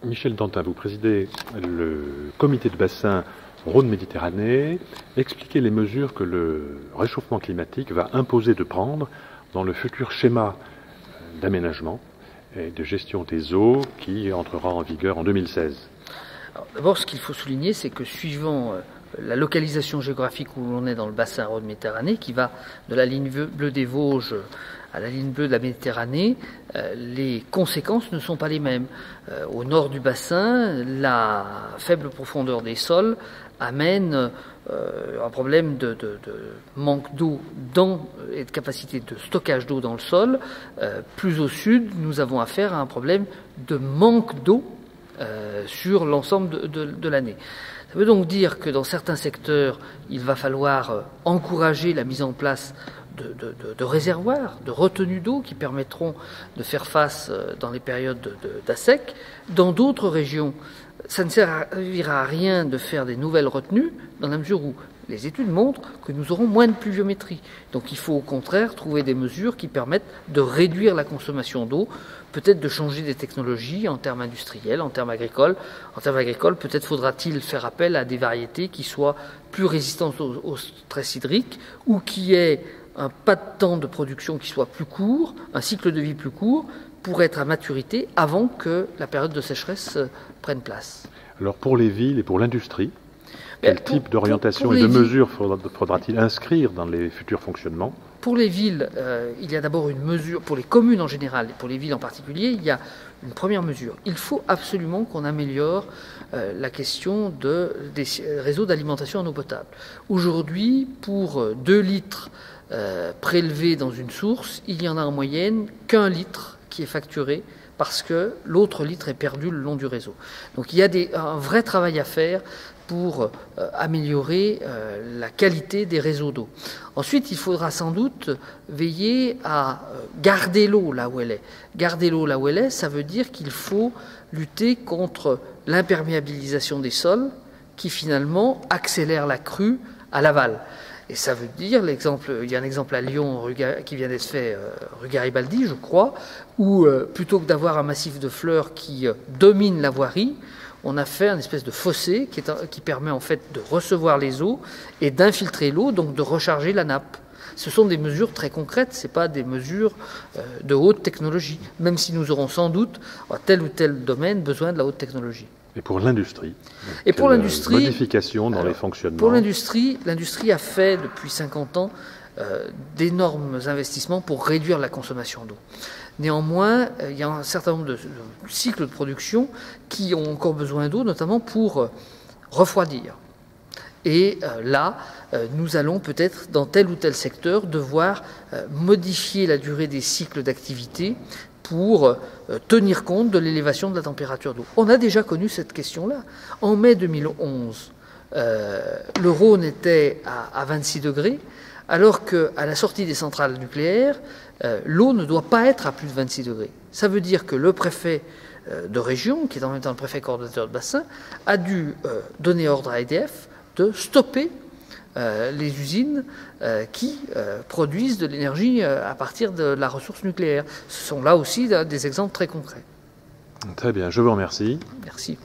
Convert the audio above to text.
Michel Dantin, vous présidez le comité de bassin Rhône-Méditerranée. Expliquez les mesures que le réchauffement climatique va imposer de prendre dans le futur schéma d'aménagement et de gestion des eaux qui entrera en vigueur en 2016. D'abord, ce qu'il faut souligner, c'est que suivant la localisation géographique où l'on est dans le bassin Rhône-Méditerranée, qui va de la ligne bleue des Vosges à la ligne bleue de la Méditerranée, les conséquences ne sont pas les mêmes. Au nord du bassin, la faible profondeur des sols amène un problème de manque d'eau et de capacité de stockage d'eau dans le sol. Plus au sud, nous avons affaire à un problème de manque d'eau sur l'ensemble de l'année. Ça veut donc dire que dans certains secteurs, il va falloir encourager la mise en place de réservoirs, de retenues d'eau qui permettront de faire face dans les périodes d'assec. Dans d'autres régions, ça ne servira à rien de faire des nouvelles retenues dans la mesure où les études montrent que nous aurons moins de pluviométrie. Donc il faut au contraire trouver des mesures qui permettent de réduire la consommation d'eau, peut-être de changer des technologies en termes industriels, en termes agricoles. En termes agricoles, peut-être faudra-t-il faire appel à des variétés qui soient plus résistantes au stress hydrique ou qui aient un pas de temps de production qui soit plus court, un cycle de vie plus court, pour être à maturité avant que la période de sécheresse prenne place. Alors pour les villes et pour l'industrie, quel type d'orientation et de mesures faudra-t-il inscrire dans les futurs fonctionnements? Pour les villes, il y a d'abord une mesure, pour les communes en général et pour les villes en particulier, il y a une première mesure. Il faut absolument qu'on améliore la question des réseaux d'alimentation en eau potable. Aujourd'hui, pour 2 litres prélevés dans une source, il y en a en moyenne qu'1 litre qui est facturé parce que l'autre litre est perdu le long du réseau. Donc il y a un vrai travail à faire pour améliorer la qualité des réseaux d'eau. Ensuite, il faudra sans doute veiller à garder l'eau là où elle est. Garder l'eau là où elle est, ça veut dire qu'il faut lutter contre l'imperméabilisation des sols qui finalement accélère la crue à l'aval. Et ça veut dire, il y a un exemple à Lyon qui vient d'être fait, rue Garibaldi, je crois, où plutôt que d'avoir un massif de fleurs qui domine la voirie, on a fait une espèce de fossé qui permet en fait de recevoir les eaux et d'infiltrer l'eau, donc de recharger la nappe. Ce sont des mesures très concrètes, ce n'est pas des mesures de haute technologie, même si nous aurons sans doute, à tel ou tel domaine, besoin de la haute technologie. Et pour l'industrie? Et pour l'industrie, modification dans les fonctionnements? Pour l'industrie a fait depuis 50 ans d'énormes investissements pour réduire la consommation d'eau. Néanmoins, il y a un certain nombre de cycles de production qui ont encore besoin d'eau, notamment pour refroidir. Et là, nous allons peut-être, dans tel ou tel secteur, devoir modifier la durée des cycles d'activité pour tenir compte de l'élévation de la température d'eau. On a déjà connu cette question-là. En mai 2011, le Rhône était à 26 degrés, alors qu'à la sortie des centrales nucléaires, l'eau ne doit pas être à plus de 26 degrés. Ça veut dire que le préfet de région, qui est en même temps le préfet coordonnateur de bassin, a dû donner ordre à EDF de stopper les usines qui produisent de l'énergie à partir de la ressource nucléaire. Ce sont là aussi des exemples très concrets. Très bien, je vous remercie. Merci.